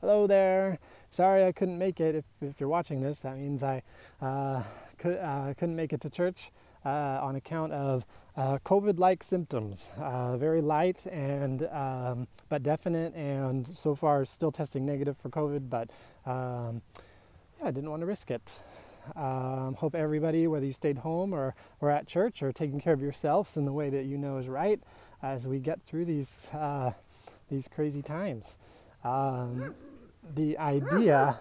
Hello there. Sorry I couldn't make it. If you're watching this, that means I couldn't make it to church on account of COVID-like symptoms. Very light and but definite, and so far still testing negative for COVID. But yeah, I didn't want to risk it. Hope everybody, whether you stayed home or at church, or taking care of yourselves in the way that you know is right as we get through these crazy times. The idea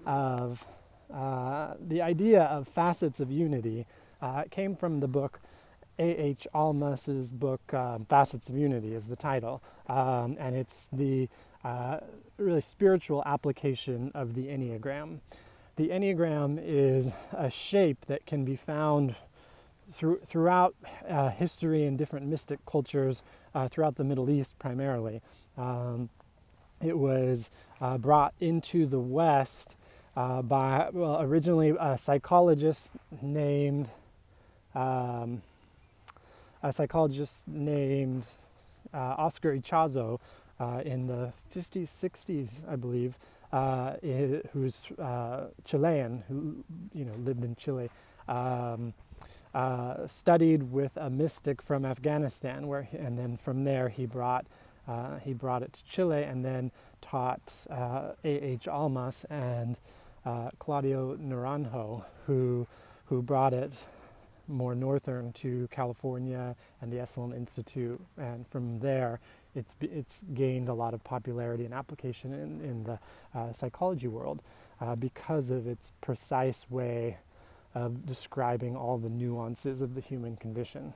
of facets of unity came from the book A.H. Almas's book Facets of Unity is the title, and it's the really spiritual application of the Enneagram. The Enneagram is a shape that can be found throughout history and different mystic cultures throughout the Middle East primarily. It was brought into the West by, originally a psychologist named Oscar Ichazo in the 50s, 60s, I believe, who's Chilean, who lived in Chile. Studied with a mystic from Afghanistan, and then from there he brought it to Chile, and then taught A.H. Almas and Claudio Naranjo, who brought it more northern to California and the Esalen Institute, and from there it's gained a lot of popularity and application in the psychology world because of its precise way of describing all the nuances of the human condition.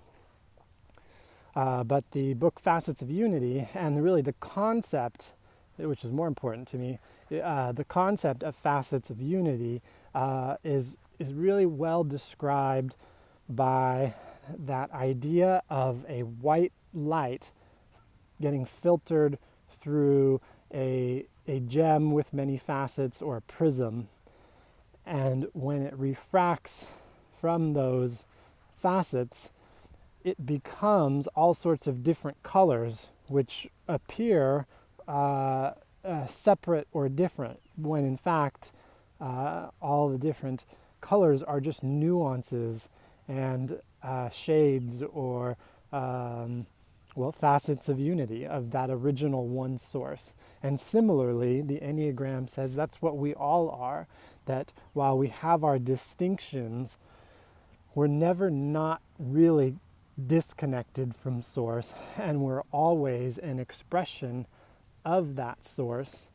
But the book Facets of Unity, and really the concept, which is more important to me, the concept of facets of unity is really well described by that idea of a white light getting filtered through a gem with many facets, or a prism. And when it refracts from those facets, it becomes all sorts of different colors which appear separate or different, when in fact all the different colors are just nuances and shades, or facets of unity of that original one source. And similarly, the Enneagram says that's what we all are, that while we have our distinctions, we're never not really disconnected from source, and we're always an expression of that source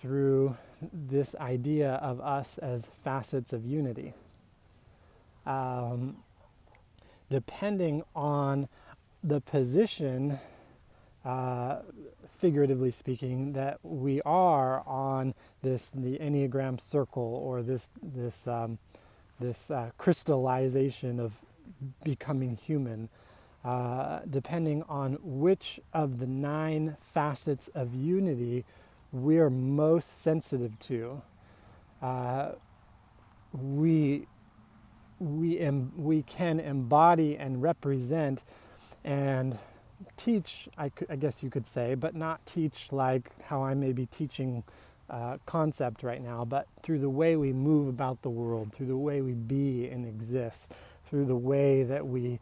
through this idea of us as facets of unity. Depending on the position, figuratively speaking, that we are on the Enneagram circle, or this crystallization of becoming human, depending on which of the 9 facets of unity we're most sensitive to, we can embody and represent and teach, I guess you could say, but not teach like how I may be teaching concept right now, but through the way we move about the world, through the way we be and exist, through the way that we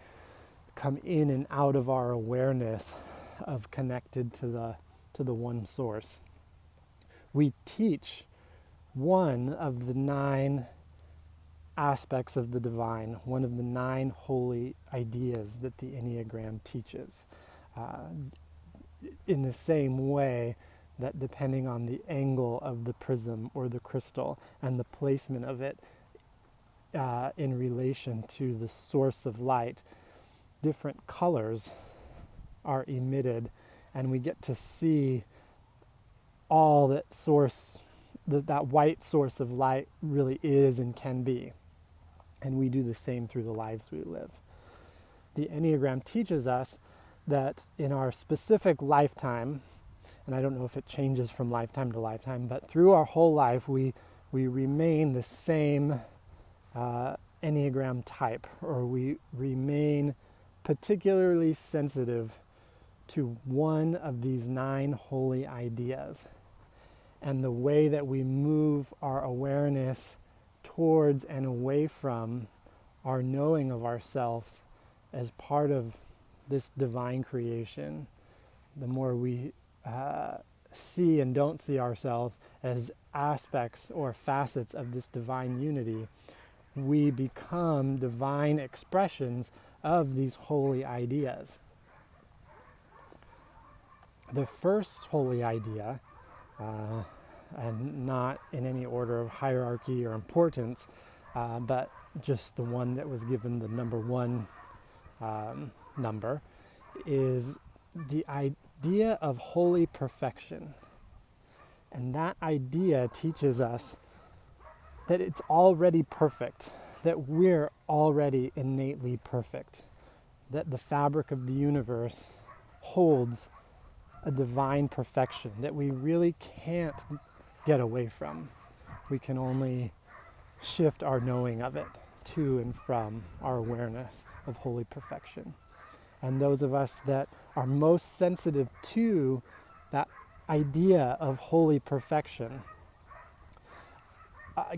come in and out of our awareness of connected to the one source. We teach one of the 9 aspects of the divine, one of the 9 holy ideas that the Enneagram teaches, in the same way that depending on the angle of the prism or the crystal and the placement of it in relation to the source of light, different colors are emitted, and we get to see all that source, that white source of light really is and can be. And we do the same through the lives we live. The Enneagram teaches us that in our specific lifetime, and I don't know if it changes from lifetime to lifetime, but through our whole life we remain the same Enneagram type, or we remain particularly sensitive to one of these 9 holy ideas. and the way that we move our awareness towards and away from our knowing of ourselves as part of this divine creation, the more we see and don't see ourselves as aspects or facets of this divine unity, we become divine expressions of these holy ideas. The first holy idea, and not in any order of hierarchy or importance, but just the one that was given the number one number, is the idea of holy perfection. And that idea teaches us that it's already perfect, that we're already innately perfect, that the fabric of the universe holds a divine perfection that we really can't get away from. We can only shift our knowing of it to and from our awareness of holy perfection. And those of us that are most sensitive to that idea of holy perfection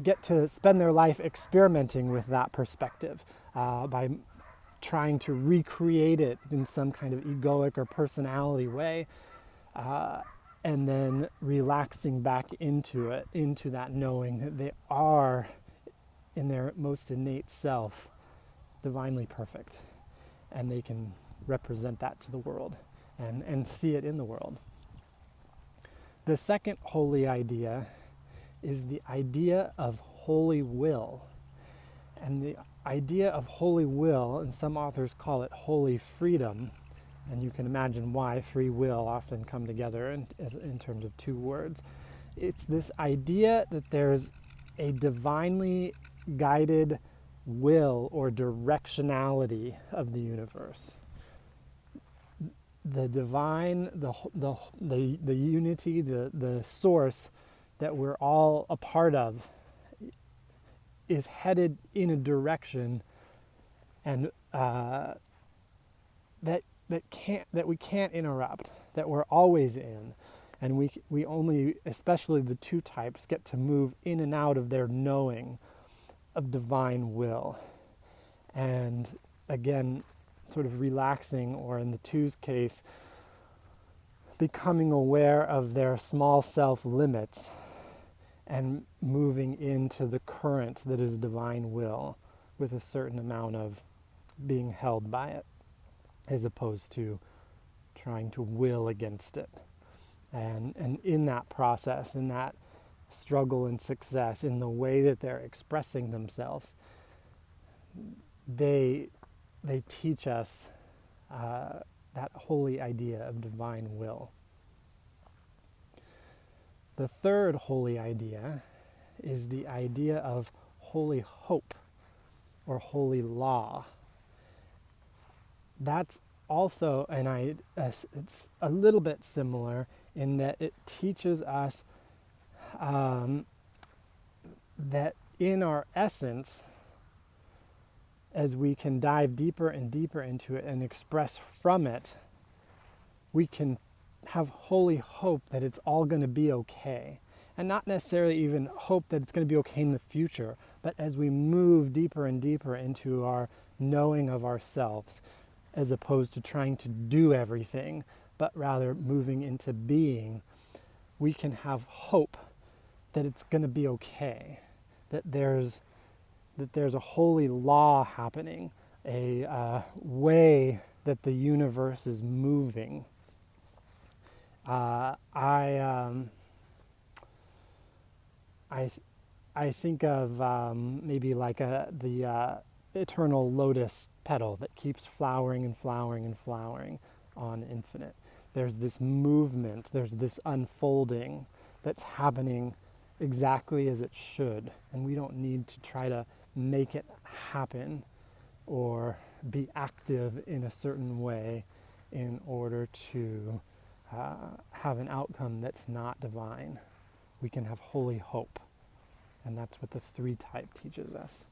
get to spend their life experimenting with that perspective by trying to recreate it in some kind of egoic or personality way, and then relaxing back into it, into that knowing that they are, in their most innate self, divinely perfect, and they can represent that to the world and see it in the world. The second holy idea is the idea of holy will. And the idea of holy will, and some authors call it holy freedom, and you can imagine why free will often come together in terms of two words. It's this idea that there's a divinely guided will or directionality of the universe. The divine, the unity, the source that we're all a part of is headed in a direction, and that we can't interrupt, that we're always in, and we only, especially the two types, get to move in and out of their knowing of divine will. And again, sort of relaxing, or in the two's case, becoming aware of their small self limits and moving into the current that is divine will with a certain amount of being held by it, as opposed to trying to will against it. And in that process, in that struggle and success, in the way that they're expressing themselves, they teach us that holy idea of divine will. The third holy idea is the idea of holy hope or holy law. That's also it's a little bit similar in that it teaches us that in our essence, as we can dive deeper and deeper into it and express from it, we can have holy hope that it's all going to be okay. And not necessarily even hope that it's going to be okay in the future, but as we move deeper and deeper into our knowing of ourselves, as opposed to trying to do everything, but rather moving into being, we can have hope that it's going to be okay, that there's a holy law happening, a way that the universe is moving. I think of maybe like the eternal lotus petal that keeps flowering and flowering and flowering on infinite. There's this movement, there's this unfolding that's happening exactly as it should, and we don't need to try to make it happen or be active in a certain way in order to have an outcome that's not divine. We can have holy hope, and that's what the three type teaches us.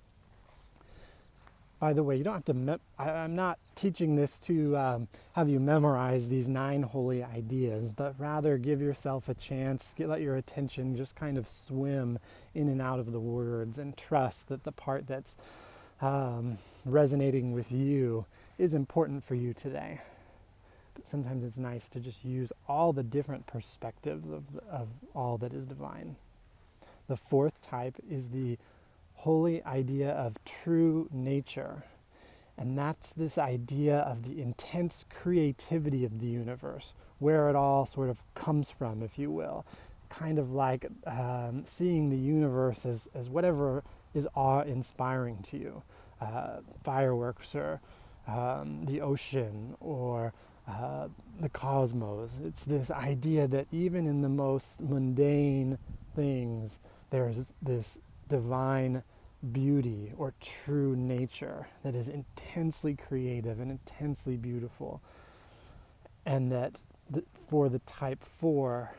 By the way, you don't have to, I'm not teaching this to have you memorize these 9 holy ideas, but rather give yourself a chance, let your attention just kind of swim in and out of the words and trust that the part that's resonating with you is important for you today. But sometimes it's nice to just use all the different perspectives of all that is divine. The 4th type is the holy idea of true nature. And that's this idea of the intense creativity of the universe, where it all sort of comes from, if you will. Kind of like seeing the universe as whatever is awe-inspiring to you. Fireworks or the ocean or the cosmos. It's this idea that even in the most mundane things, there's this divine beauty or true nature that is intensely creative and intensely beautiful. And that for the type 4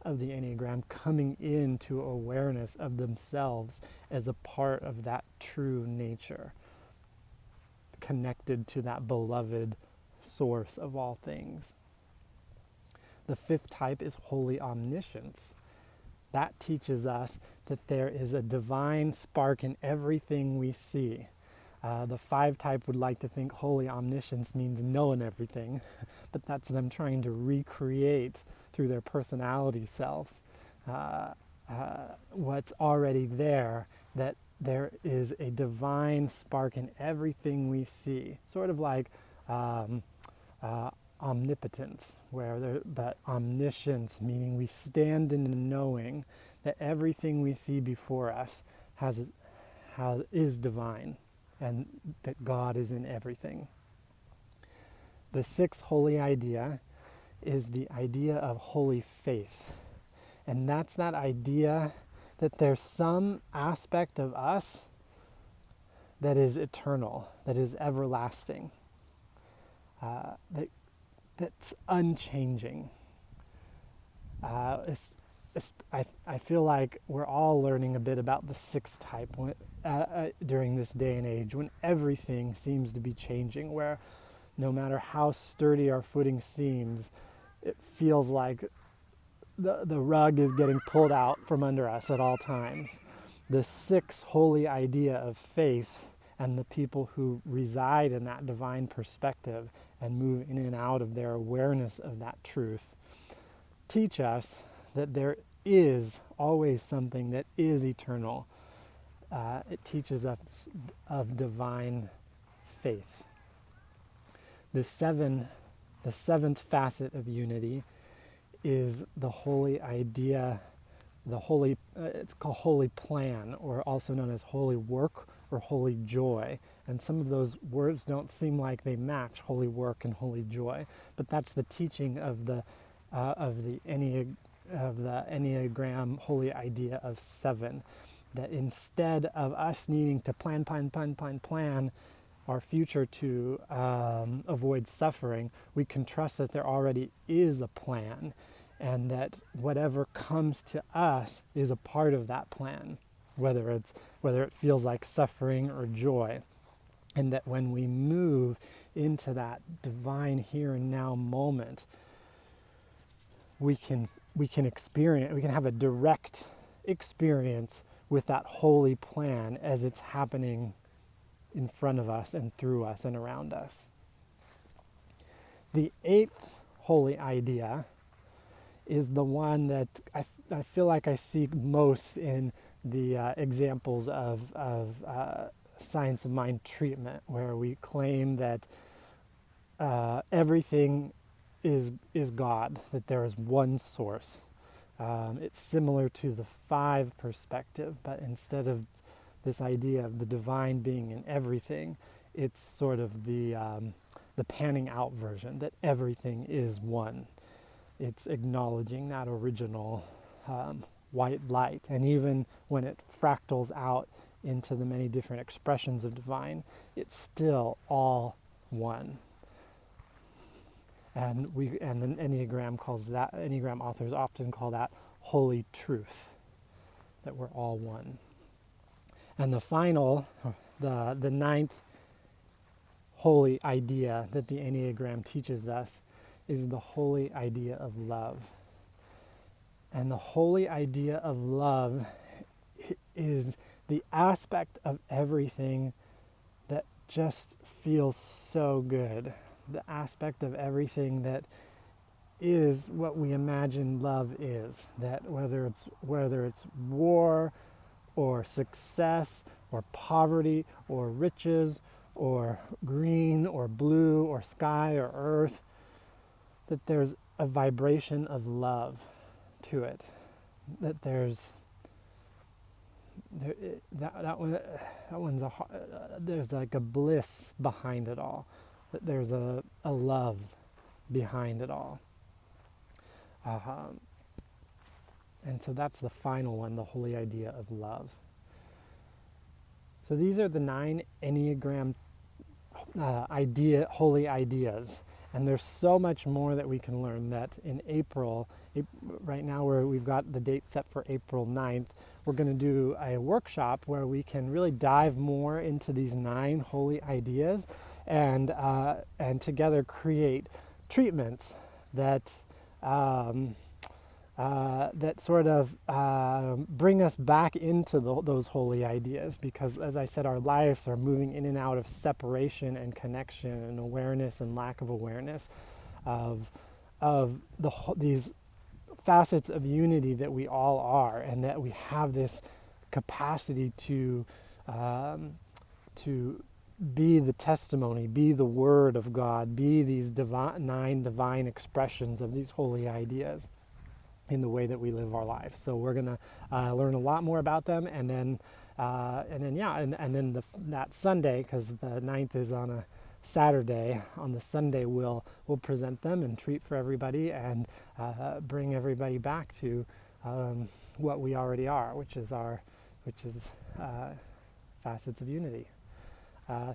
of the Enneagram, coming into awareness of themselves as a part of that true nature, connected to that beloved source of all things. The 5th type is holy omniscience. That teaches us that there is a divine spark in everything we see. The 5 type would like to think holy omniscience means knowing everything, but that's them trying to recreate through their personality selves what's already there, that there is a divine spark in everything we see. Sort of like omnipotence, but omniscience, meaning we stand in the knowing that everything we see before us is divine, and that God is in everything. The 6th holy idea is the idea of holy faith, and that's that idea that there's some aspect of us that is eternal, that is everlasting, that's unchanging. I feel like we're all learning a bit about the 6th type during this day and age, when everything seems to be changing, where no matter how sturdy our footing seems, it feels like the rug is getting pulled out from under us at all times. The 6th holy idea of faith and the people who reside in that divine perspective and move in and out of their awareness of that truth teach us that there is always something that is eternal. It teaches us of divine faith. The 7th facet of unity is the holy idea, it's called holy plan, or also known as holy work or holy joy. And some of those words don't seem like they match, holy work and holy joy, but that's the teaching of the Enneagram holy idea of 7, that instead of us needing to plan our future to avoid suffering, we can trust that there already is a plan, and that whatever comes to us is a part of that plan, whether it feels like suffering or joy. And that when we move into that divine here and now moment, we can have a direct experience with that holy plan as it's happening in front of us and through us and around us. The 8th holy idea is the one that I feel like I see most in the examples of science of mind treatment, where we claim that everything is God, that there is one source. It's similar to the 5 perspective, but instead of this idea of the divine being in everything, it's sort of the panning out version, that everything is one. It's acknowledging that original white light, and even when it fractals out into the many different expressions of divine, it's still all one. And the Enneagram authors often call that holy truth, that we're all one. And the final, the 9th holy idea that the Enneagram teaches us is the holy idea of love. And the holy idea of love is the aspect of everything that just feels so good. The aspect of everything that is what we imagine love is. That whether it's war or success or poverty or riches or green or blue or sky or earth, that there's a vibration of love to it. That there's there's like a bliss behind it all. That there's a love behind it all. And so that's the final one, the holy idea of love. So these are the 9 Enneagram holy ideas. And there's so much more that we can learn. That in April, right now we've got the date set for April 9th, we're going to do a workshop where we can really dive more into these 9 holy ideas and together create treatments that that sort of bring us back into those holy ideas, because as I said, our lives are moving in and out of separation and connection and awareness and lack of awareness of these facets of unity that we all are, and that we have this capacity to be the testimony, be the word of God, be these 9 divine expressions of these holy ideas in the way that we live our life. So we're going to learn a lot more about them, and then that Sunday, because the 9th is on a Saturday, on the Sunday we'll present them and treat for everybody and bring everybody back to what we already are, which is facets of unity.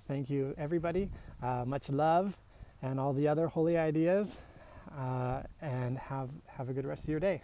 Thank you, everybody. Much love and all the other holy ideas. And have a good rest of your day.